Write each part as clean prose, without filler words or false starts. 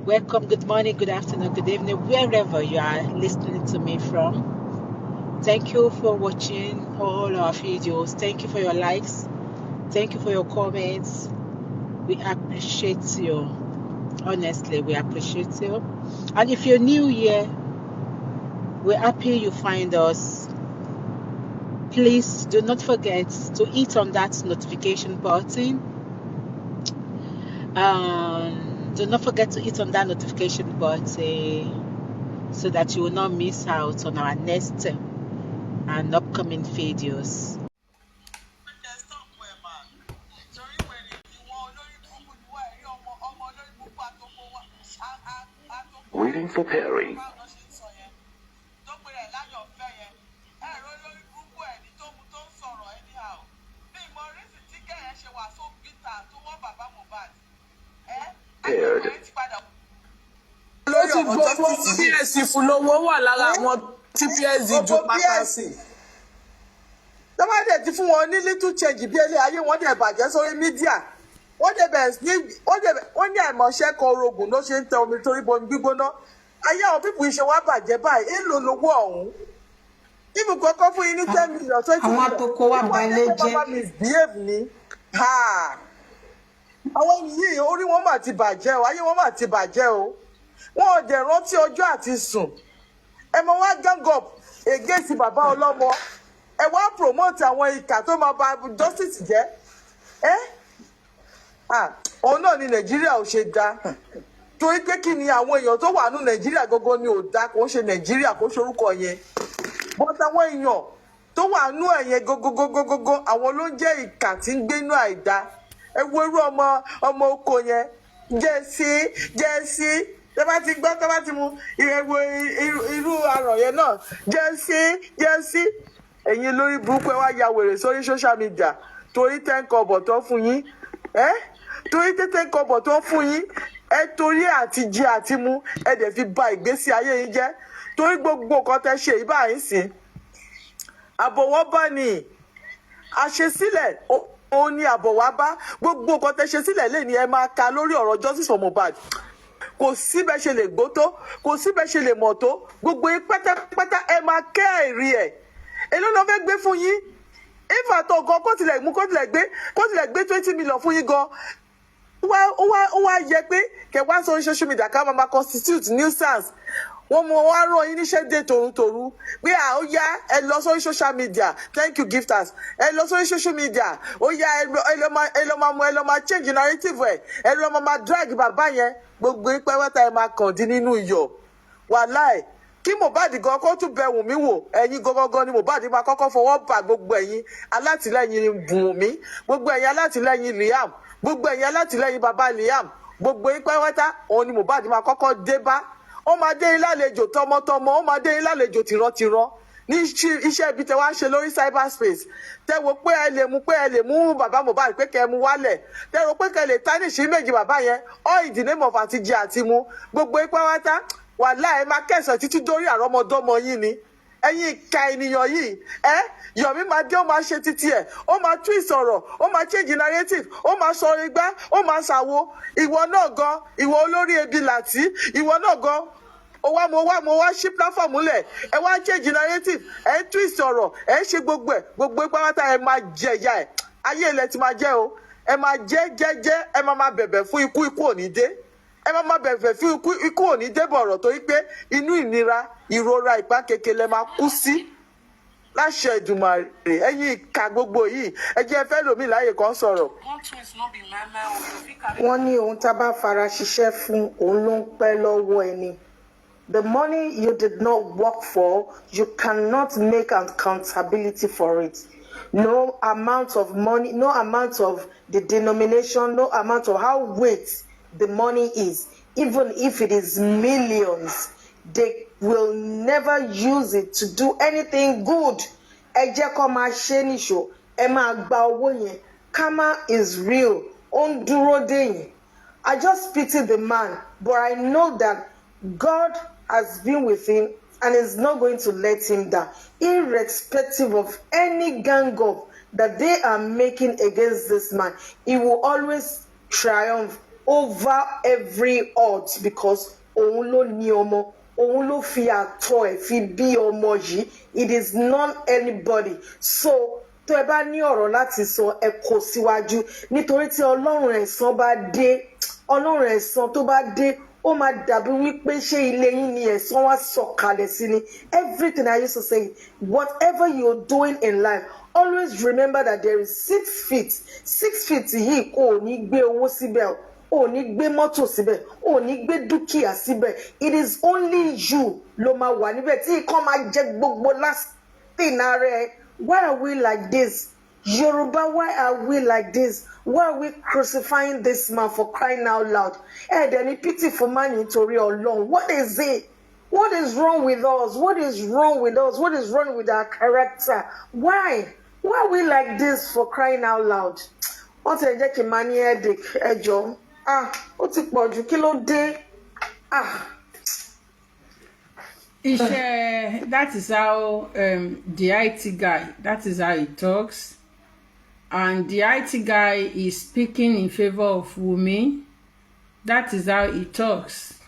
Welcome, good morning, good afternoon, good evening, wherever you are listening to me from. Thank you for watching all our videos. Thank you for your likes. Thank you for your comments. We appreciate you. Honestly, we appreciate you. And if you're new here, we're happy you find us. Please do not forget to hit on that notification button. Do not forget to hit on that notification button so that you will not miss out on our next and upcoming videos. Waiting for Perry. Paired. TPS fún lówó wà lára àwọn TPS ju pápásì. Tọ́ba dẹ̀ ti fún wọn ní little change bí ẹlẹ́ ayé wọn dẹ̀ bàjẹ́ sórí mídíà. Wọ́n dẹ̀ bẹ̀rẹ̀ sí wọ́n ní àìmọ̀ṣẹ́ kan orogún ló ṣe ń tẹ omi torí bomi gbígbóná. Ayé àwọn pípù iṣẹ́ wa bàjẹ́ báyìí, èlò lówó ọ̀hún. Ibù kọ́kọ́ fún yín ní 10 million 20 million. Àwọn àtòkò wa balẹ̀ jẹ́. Wọ́n misbehave ni. Àwọn yìí orí wọn mà ti bàjẹ́ o, ayé wọn mà ti bàjẹ́ o. Wọn ò dẹ̀ rántí ọjọ́ àti sùn. Ẹ mọ wá gang up against bàbá ọlọ́mọ. Ẹ wá promote àwọn ìkà tó máa bà justice jẹ́. Òun náà ni Nàìjíríà ò ṣe dá. Torí pé kí ni àwọn èèyàn tó wà ní Nàìjíríà gógó ni ò dá, kò ń ṣe Nàìjíríà kò ṣorúkọ yẹn. But àwọn èèyàn tó wà nú ẹ̀yẹn gógógógógó àwọn ló ń jẹ́ ìkà tí ń gbénú àìdá. Ẹ wo irú ọmọ oko yẹn jẹ́sí tẹ́ bá ti gbọ́ tẹ́ bá ti mu ìrẹ̀wò irú àrọ̀ yẹn náà jẹ́sí ẹ̀yin lórí burúkú ẹ wá ya wèrè sórí social media torí 10 kọ́bọ̀ tó fún yín torí 10 kọ́bọ̀ tó fún yín torí àti jẹ àti mu ẹ dẹ̀ fi ba ìgbésí ayé yín jẹ́ torí gbogbo nǹkan tẹ́ ṣe yìí báyìí sìn àbọ̀wọ́ bá ní àṣesílẹ̀ òun ni àbọ̀wá bá gbogbo nǹkan tẹ́ ṣe sílẹ̀ lè ní ẹ máa ka lórí ọ̀rọ̀ justice for Mohbad kò sí bẹ́ẹ̀ ṣe lè gbó tó kò sí bẹ́ẹ̀ ṣe lè mọ̀ tó gbogbo yín pátápátá ẹ máa kẹ́ ẹ̀rí ẹ̀ èló ló fẹ́ gbé fún yín ìfàtọ̀ gan kó tilẹ̀ gbé 20 million fún yín gan ó wá yẹ pé kẹwàá sórí social media ká máa constitute nuisance wọ́n mú wá rán yín níṣẹ́ dé tòrútòrú pé ó yá ẹ lọ sórí social media thank you gifters ẹ lọ sórí social media ó yá ẹ lọ máa change narrative ẹ lọ máa drag bàbá yẹn gbogbo ìpẹ́wẹ́ta ẹ máa kàn dín nínú iyọ̀ wàláì kí Mohbad gan kó tún bẹ Wùnmí wò ẹ̀yin gangan ni Mohbad máa kọ́kọ́ fọwọ́ bà gbogbo ẹ̀yin alátìlẹ́yìn Wùnmí gbogbo ẹ̀yin alátìlẹ́yìn Liam gbogbo ẹ̀yin alátìlẹ́yìn bàbá Liam gbogbo ìpẹ́wẹ́ta òun ni Mohbad máa kọ́kọ́ dé bá ó máa dé yín lálejò tọmọtọmọ ó máa dé yín lálejò tìrantìran ní iṣẹ́ ibi tẹ wá ń ṣe lórí cyberspace tẹ wo pé ẹ lè mú bàbá Mohbad pé kẹ mú wálẹ̀ tẹ wo pé kẹ lè tánìṣí méjì bàbá yẹn all in the name of àti jẹ àti mu gbogbo ipá wáta wàhálà ẹ máa kẹsàn títí dórí àrọmọdọ́mọ yín ni ẹ̀yin ìka ènìyàn yìí Yomi máa dé ó máa ṣe títí ẹ̀ ó máa twist ọ̀rọ̀ ó máa change narrative ó máa sọ̀rọ̀ igbá ó máa ṣàwo ìwọ náà gan ìwọ olórí ebi làtí ìwọ náà gan mo wá ṣí platform lẹ̀ ẹ wá change narrative ẹ twist ọ̀rọ̀ ẹ ṣe gbogbo pátá ẹ máa jẹ ìyà ẹ ayé ilẹ̀ ti máa jẹ́ o ẹ máa jẹ́ ẹ máa bẹ̀bẹ̀ fún ikú òní dé ẹ máa bẹ̀bẹ̀ fún ikú òní dé bọ̀rọ̀ torí pé inú ìnira ìrora ìpá kékeré máa kú sí láṣẹ Èdùmàrè ẹ̀yin ìka gbogbo yìí ẹ jẹ́ fẹ́ lómi láàyè kan sọ̀rọ̀. Wọ́n ní ohun tá a bá fara ṣiṣẹ́ fún òun ló ń pẹ́ lọ́wọ́ ẹni. The money you did not work for, you cannot make accountability for it. No amount of money, no amount of the denomination, no amount of how weight the money is, even if it is millions, they will never use it to do anything good. Ẹ jẹ́ kó máa ṣe níṣó, ẹ máa gba owó yẹn. Karma is real. Ó ń dúró dè yín. I just pity the man, but I know that God has been with him and is not going to let him down, irrespective of any gang up that they are making against this man. He will always triumph over every odds because òun ló ní ọmọ, òun ló fi àtọ̀ ẹ̀ fi bí ọmọ yìí. It is not anybody. So tó ẹ bá ní ọ̀rọ̀ láti sọ ẹ kó síwájú nítorí tí Ọlọ́run ẹ̀san bá dé, Ọlọ́run ẹ̀san tó bá dé, ó máa dàbí wípé ṣé ilé yín ni ẹ̀san wá sọ̀kalẹ̀ sí ni. Everything I used to say, whatever you're doing in life, always remember that there is 6 feet. 6 feet yìí kò ní gbé owó síbẹ̀, ò ní gbé mọ́tò síbẹ̀, ò ní gbé dúkìá síbẹ̀. It is only you ló máa wà níbẹ̀ tí ikán máa jẹ gbogbo last thing ààrẹ. Why are we like this? Yoruba, why are we like this? Why are we crucifying this man for crying out loud? Any pity for man nítorí Ọlọ́run. What is it? What is wrong with us? What is wrong with us? What is wrong with our character? Why? Why are we like this for crying out loud? Wọ́n ti jẹ́ kí n máa ní headache ẹjọ́. Ó ti pọ̀ jù, kí ló dé? That is how the IT guy, that is how he talks. And the IT guy is speaking in favor of Wunmi. That is how he talks.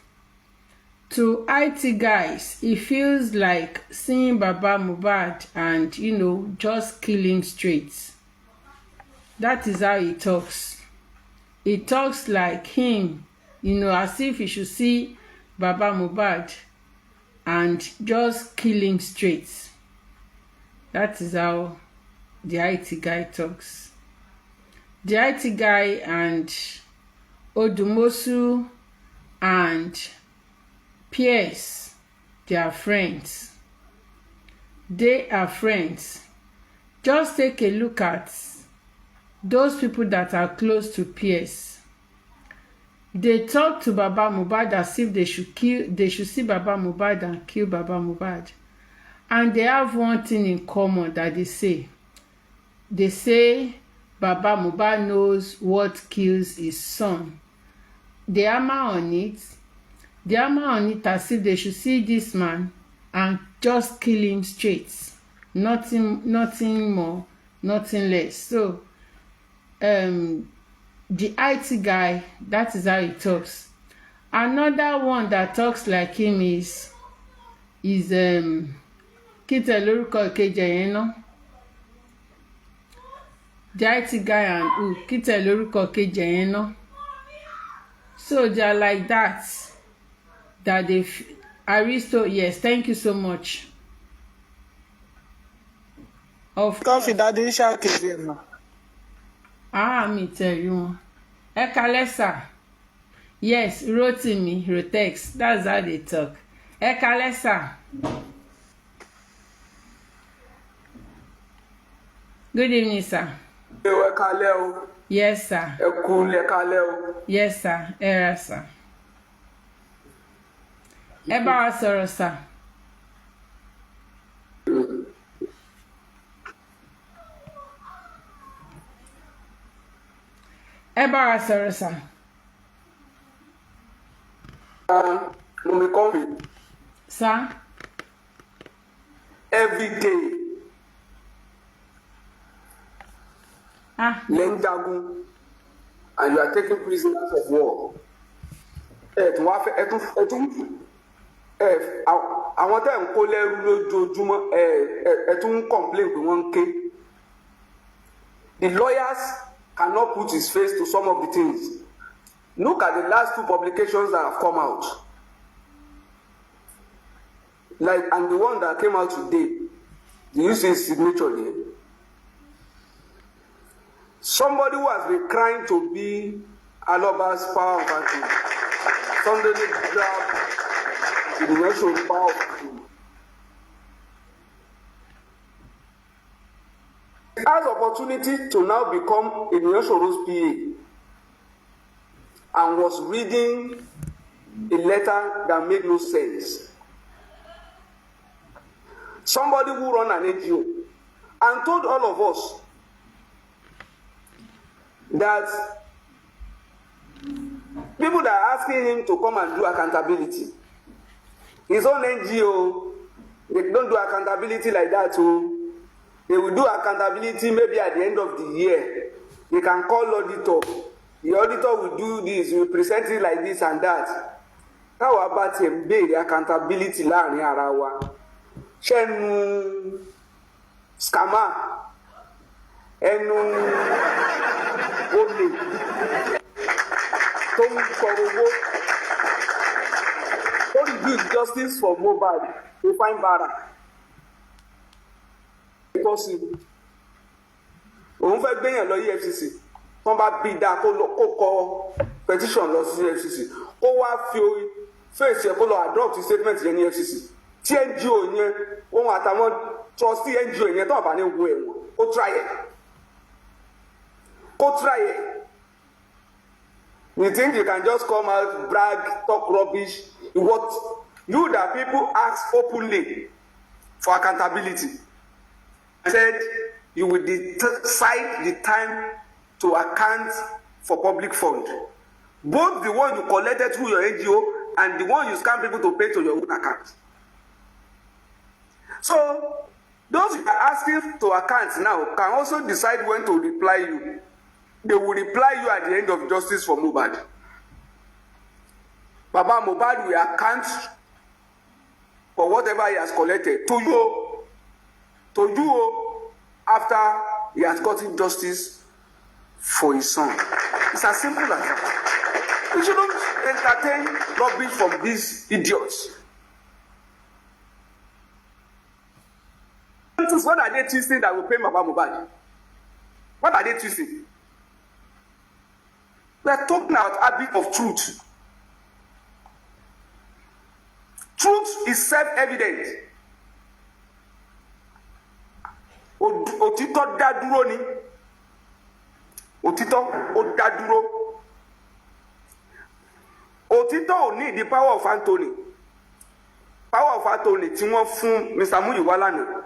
To IT guys, it feels like seeing Baba Mohbad and, just kill him straight. That is how he talks. He talks like him, as if he should see Baba Mohbad and just kill him straight. That is how the IT guy talks. The IT guy and Odumosu and Pierce, they are friends. They are friends. Just take a look at those people that are close to Pierce. They talk to Baba Mohbad as if they should see Baba Mohbad and kill Baba Mohbad. And they have one thing in common that they say. They say Baba Mohbad knows what kills his son. They hammer on it. They hammer on it as if they should see this man and just kill him straight. Nothing more, nothing less. So, the IT guy, that is how he talks. Another one that talks like him is Kíte lórúkọ kejì yẹn náà. The IT guy and Kíte lórúkọ kejì yẹn náà. So they are like that they Aristo, yes, thank you so much. Of confidential case now. Me tell you. Ekalesa. Yes, Rotimi, Rotex. That's how they talk. Ekalesa. Good evening, sir. Yes, sir. Yes, sir. Era, sir. Ẹ bá wa sọ̀rọ̀, sir. Ẹ bá wa sọ̀rọ̀, sir. Mummy Coffee. Sir? Every day. Lenjagun, and you are taking prisoners of war. Àwọn tẹ́ ń kó lẹ́rú lójoojúmọ́ ẹ tún ń complain pé wọ́n ń ké. The lawyers cannot put his face to some of the things. Look at the last 2 publications that have come out. And the one that came out today, you see his signature there. Somebody who has been crying to be Aloba's power of country. Somebody grabbed the national power of country. He has opportunity to now become a national PA and was reading a letter that made no sense. Somebody who ran an NGO and told all of us that people that are asking him to come and do accountability, his own NGO, they don't do accountability like that. So they will do accountability maybe at the end of the year. They can call auditor. the auditor will do this, will present it like this and that. How about him béèrè accountability láàrin ara wa? Ṣẹ́nu scammer, ẹnu olè tó ń kọrọ owó, tó reduce justice for Mohbad to find Bara. Possible. Òun fẹ́ gbéyàn lọ EFCC, wọ́n bá bí dáa kó kọ petition lọ sí EFCC, kó wá fi fèsì ẹ̀ kó lọ adopt statement yẹn ní EFCC. Tí NGO yẹn, òun àtàwọn trustee NGO yẹn tó bá ní wo ẹ̀wọ̀n, ó try ẹ̀. Kó try ẹ̀. You think you can just come out, brag, talk rubbish? What you that people ask openly for accountability. Said you will decide the time to account for public fund, both the one you collected through your NGO and the one you scam people to pay to your own account. So those you are asking to account now can also decide when to reply you. They will reply you at the end of justice for Mohbad. Baba Mohbad will account for whatever he has collected to you after he has gotten justice for his son. It's as simple as that. We shouldn't entertain rubbish from these idiots. What are they twisting that will pay Baba Mohbad? What are they twisting? We are talking about a bit of truth. Truth is self-evident. Òtítọ́ dá dúró ni. Òtítọ́ ó dá dúró. Òtítọ́ ò ní the power of Anthony. Power of Anthony tí wọ́n fún Mr. Muyiwa lánàá.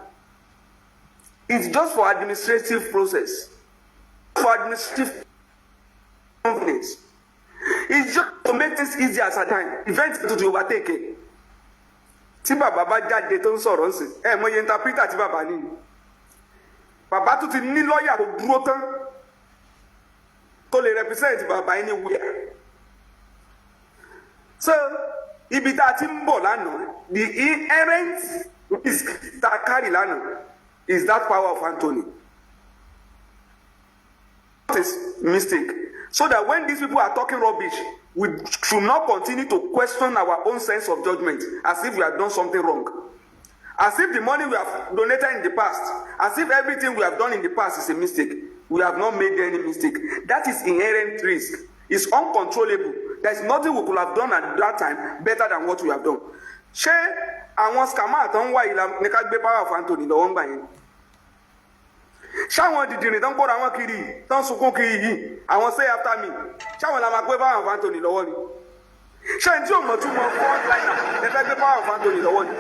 It's just for administrative process. For administrative confidence. It's just to make things easier as a time. Events to overtake it. Tí bàbá bá jáde tó ń sọ̀rọ̀ ń sìn, ẹ mọ iye interpreter tí bàbá ní. Bàbá tó ti ní lọ́ọ̀yà tó dúró tán tó lè represent bàbá anywhere. So ibi tá a ti ń bọ̀ lánàá, the inherent risk tá a carry lánàá is that power of Anthony. That is mistake. So that when these people are talking rubbish, we should not continue to question our own sense of judgment as if we have done something wrong. As if the money we have donated in the past, as if everything we have done in the past is a mistake. We have not made any mistake. That is inherent risk. It's uncontrollable. There is nothing we could have done at that time better than what we have done. Ṣé àwọn scammer àtàn wá ìlà ní ká gbé power of Anthony lọ́wọ́ ń gbà yẹn? Ṣáwọn dìdìrìn tán kóra wọn kiri tán sunkún kiri yìí, àwọn say after me, ṣáwọn la máa gbé power of Anthony lọ́wọ́ ni? Ṣé n tí ò mọ̀ tún mọ frontline ẹ fẹ́ gbé power of Anthony lọ́wọ́ ni?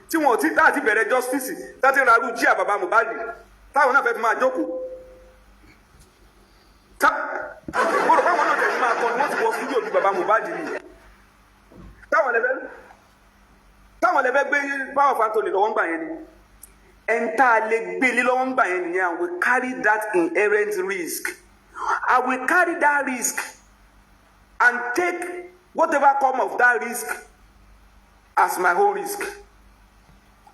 Tí wọ́n ti láti bẹ̀rẹ̀ justice láti ra arú jí àbàbà Mohbad táwọn náà fẹ́ fi máa jókòó. Mo rò báwọn náà tẹ̀lé máa kọ́ ni wọ́n ti wọ studio bí bàbá Mohbad ni. Táwọn lè fẹ́ gbé power of Anthony lọ́wọ́ ń gbà yẹn ni. Ẹ̀ńtà lè gbé lé lọ́wọ́ ń gbà yẹn nìyẹn, and we carry that inherent risk. I will carry that risk and take whatever come of that risk as my own risk.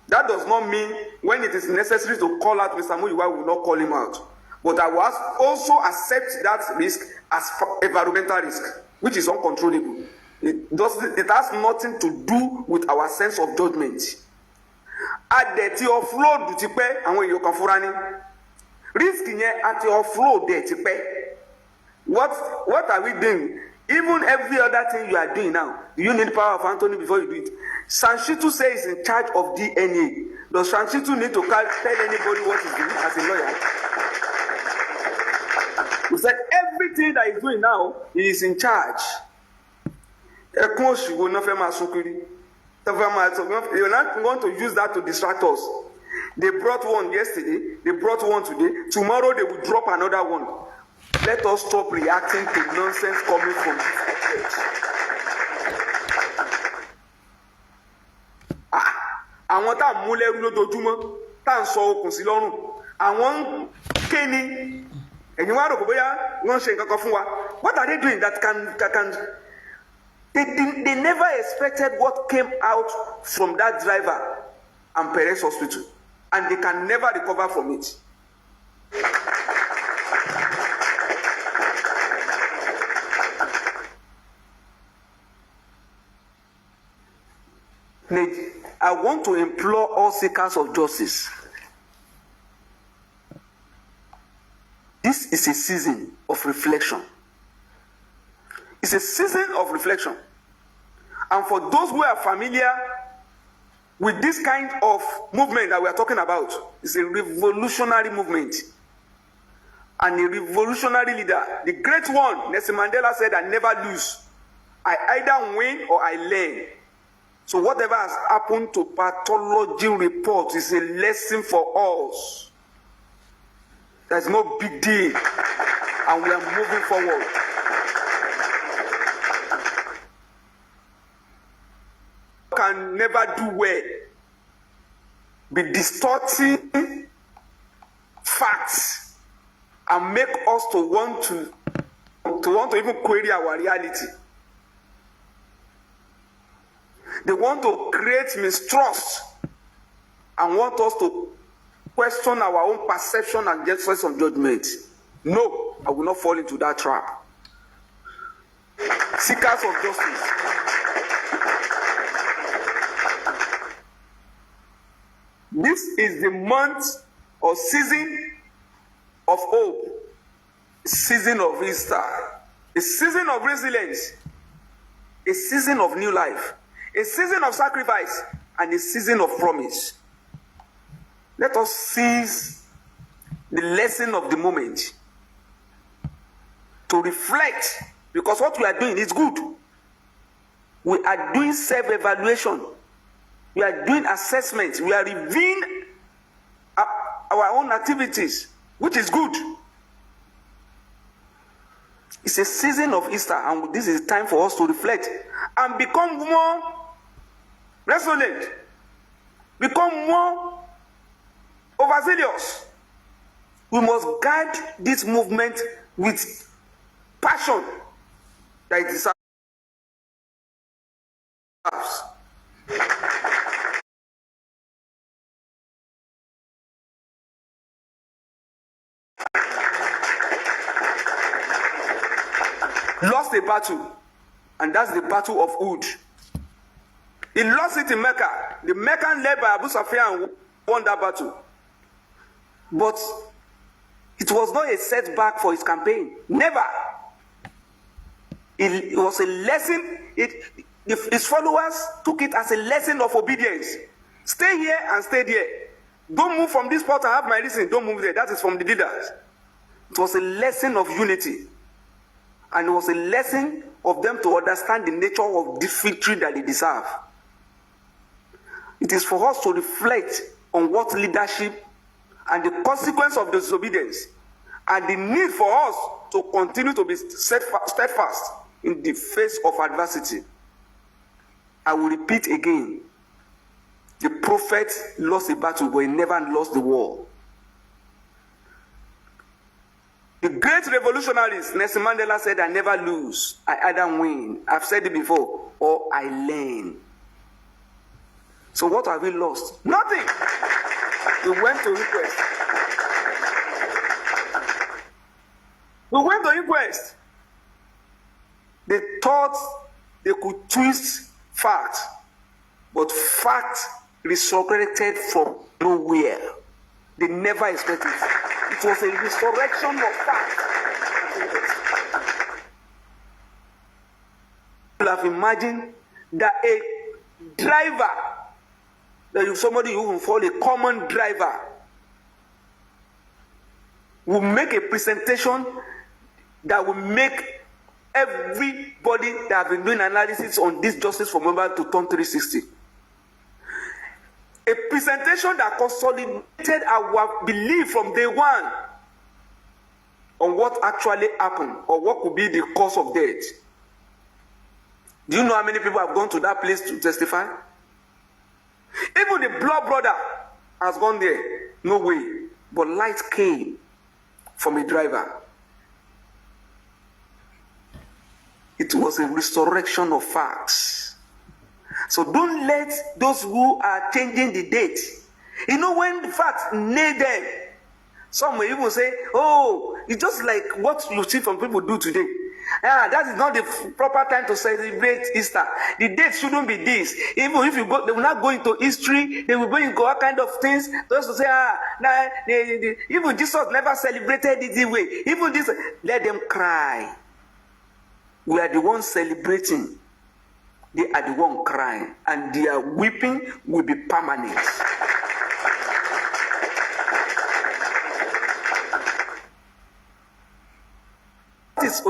That does not mean when it is necessary to call out Mr. Muyiwa, we will not call him out. But I will also accept that risk as environmental risk, which is uncontrollable. It has nothing to do with our sense of judgment. Adẹ̀tí offload ti pẹ́ àwọn èèyàn kan fúra ní. Risk yẹn àti offload dẹ̀ ti pẹ́. What are we doing? Even every other thing you are doing now, do you need power of Anthony before you do it? Sanshitu says he's in charge of DNA. Does Sanshitu need to tell anybody what he's doing as a lawyer? He said everything that he's doing now, he is in charge. You're not going to use that to distract us. They brought one yesterday, they brought one today. Tomorrow they will drop another one. Let us stop reacting to nonsense coming from this. Àwọn tá a mú lẹ́rú lójoojúmọ́ tá à ń sọ okùn sí lọ́rùn àwọn ń ké ni ẹ̀yin wá rò pé bóyá wọ́n ń ṣe nǹkan kan fún wa. What are they doing that can they never expected what came out from that driver and Perez hospital, and they can never recover from it. I want to implore all seekers of justice. This is a season of reflection. It's a season of reflection. And for those who are familiar with this kind of movement that we are talking about, it's a revolutionary movement. And a revolutionary leader, the great one, Nelson Mandela said, I never lose. I either win or I learn. So whatever has happened to pathology report is a lesson for us. There's no big deal. And we are moving forward. Can never do well. Be distorting facts and make us to want to even query our reality. They want to create mistrust and want us to question our own perception and sense of judgment. No, I will not fall into that trap. Seekers of justice. This is the month or season of hope, a season of Easter, a season of resilience, a season of new life, a season of sacrifice, and a season of promise. Let us seize the lesson of the moment to reflect, because what we are doing is good. We are doing self-evaluation. We are doing assessment. We are reviewing our own activities, which is good. It's a season of Easter, and this is time for us to reflect and become more resolute, become more overzealous. We must guide this movement with passion that it deserves. Lost a battle, and that's the battle of Uhud. He lost it in Mecca. The Meccan led by Abu Sufyan won that battle. But it was not a setback for his campaign. Never. It was a lesson. His followers took it as a lesson of obedience. Stay here and stay there. Don't move from this spot and have my reason. Don't move there. That is from the leaders. It was a lesson of unity. And it was a lesson of them to understand the nature of this victory that they deserve. It is for us to reflect on what leadership and the consequence of disobedience and the need for us to continue to be steadfast in the face of adversity. I will repeat again. The prophet lost a battle, but he never lost the war. The great revolutionaries, Nelson Mandela said, I never lose. I either win. I've said it before, or I learn. So what have we lost? Nothing. We went to inquest. We went to inquest. They thought they could twist fact, but fact resurrected from nowhere. They never expected it. It was a resurrection of fact. People have imagined that a driver, that somebody who will fall, a common driver, will make a presentation that will make everybody that have been doing analysis on this justice for mobile to turn 360. A presentation that consolidated our belief from day one on what actually happened or what could be the cause of death. Do you know how many people have gone to that place to testify? Even the blood brother has gone there. No way. But light came from a driver. It was a resurrection of facts. So don't let those who are changing the date. You know, when the facts needed, some may even say, oh, it's just like what you see from people do today. That is not the proper time to celebrate Easter. The date shouldn't be this. Even if you go, they will not go into history. They will go into all kind of things. Just to say, even Jesus never celebrated it this way. Even this, let them cry. We are the ones celebrating. They are the ones crying. And their weeping will be permanent. This is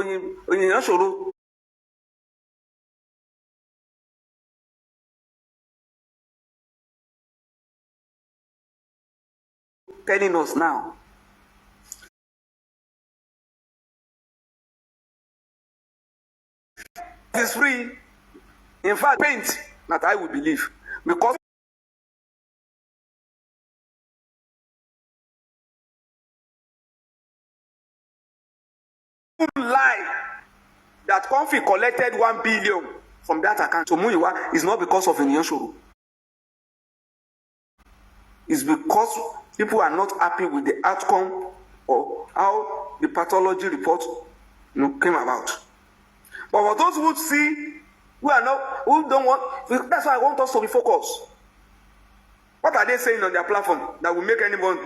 telling us now. It is free. In fact, paint that I will believe. Because lie that Comfy collected 1 billion from that account to Muyiwa is not because of Inyanshoro. It's because people are not happy with the outcome or how the pathology report came about. But for those who see, who don't want, that's why I want us to be focused. What are they saying on their platform that will make anyone?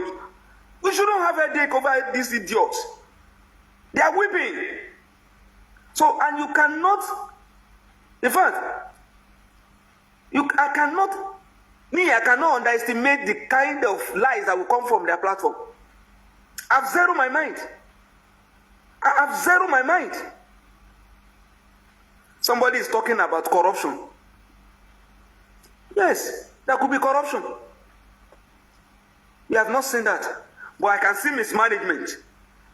We shouldn't have a headache over these idiots. They are weeping. So, and you cannot, in fact, I cannot underestimate the kind of lies that will come from their platform. I've zeroed my mind. I've zeroed my mind. Somebody is talking about corruption. Yes, there could be corruption. We have not seen that. But I can see mismanagement.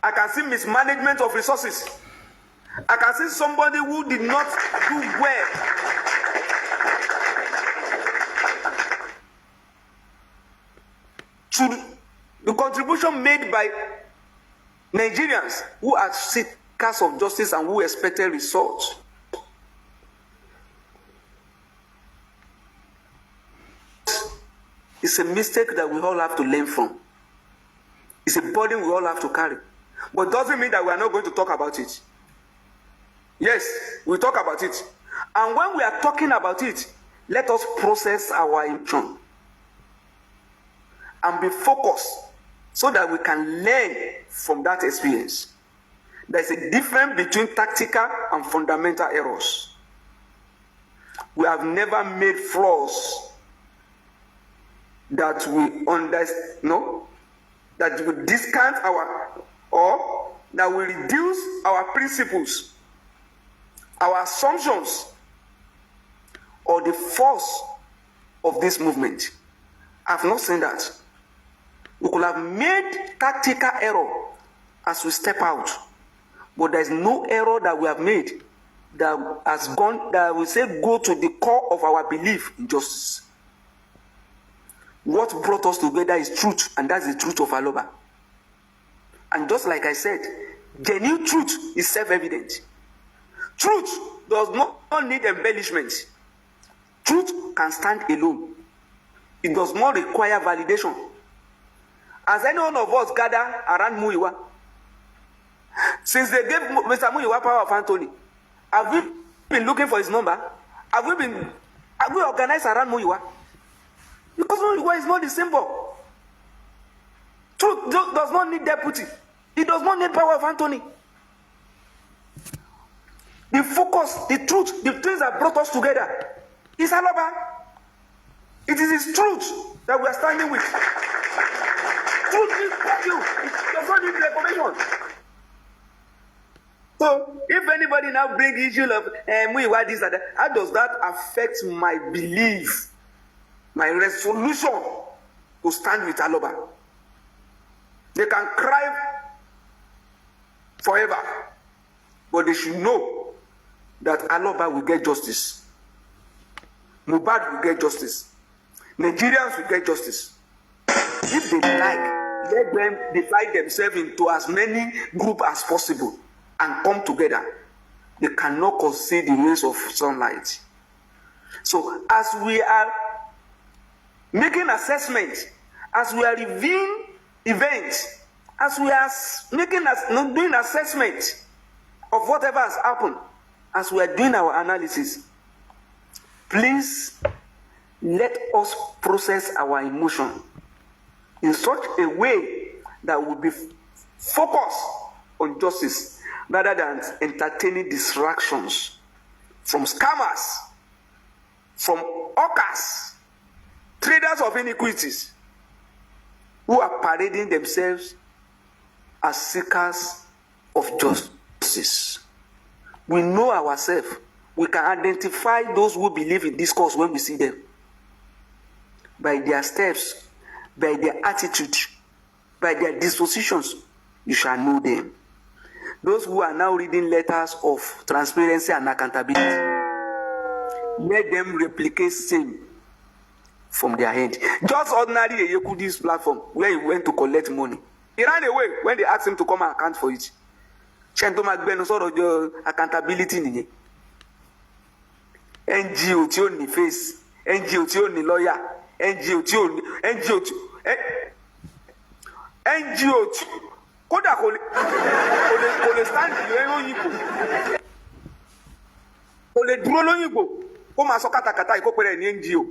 I can see mismanagement of resources. I can see somebody who did not do well. To the contribution made by Nigerians who are seekers of justice and who expected results. It's a mistake that we all have to learn from. It's a burden we all have to carry. But it doesn't mean that we are not going to talk about it. Yes, we talk about it. And when we are talking about it, let us process our emotion and be focused so that we can learn from that experience. There's a difference between tactical and fundamental errors. We have never made flaws that we that we discount or that we reduce our principles, our assumptions, or the force of this movement. I've not seen that. We could have made tactical error as we step out, but there is no error that we have made that has gone, that we say go to the core of our belief in justice. What brought us together is truth, and that's the truth of Aloba. And just like I said, genuine truth is self-evident. Truth does not need embellishment. Truth can stand alone. It does not require validation. As any one of us gather around Muyiwa, since they gave Mr. Muyiwa power of Anthony, have we been looking for his number? Have we organized around Muyiwa? Because Muyiwa is not the symbol. Truth does not need deputy. It does not need power of Anthony. The focus, the truth, the things that brought us together is Aloba. It is his truth that we are standing with. Truth is thank you. It does not need recognition. So, if anybody now bring issue of Muyiwa this and that, how does that affect my belief, my resolution to stand with Aloba? They can cry forever, but they should know that Aloba will get justice. Mohbad will get justice. Nigerians will get justice. If they like, let them divide themselves into as many groups as possible and come together. They cannot concede the rays of sunlight. So as we are making assessment, as we are reviewing events, as we are doing assessment of whatever has happened, as we are doing our analysis, please let us process our emotion in such a way that will be focused on justice rather than entertaining distractions from scammers, from hawkers, traders of iniquities, who are parading themselves as seekers of justice. We know ourselves. We can identify those who believe in this cause when we see them. By their steps, by their attitude, by their dispositions, you shall know them. Those who are now reading letters of transparency and accountability, let them replicate same from their hand. Just ordinary Yekudi's platform where he went to collect money. He ran away when they asked him to come and account for it. Accountability nìyẹn. NGO tí ò ní face, NGO tí ò ní lawyer, NGO tí kódà kò lè stand lóyìnbó, kò lè dúró lóyìnbó kó máa sọ kátàkátà ìkópẹrẹ ní NGO.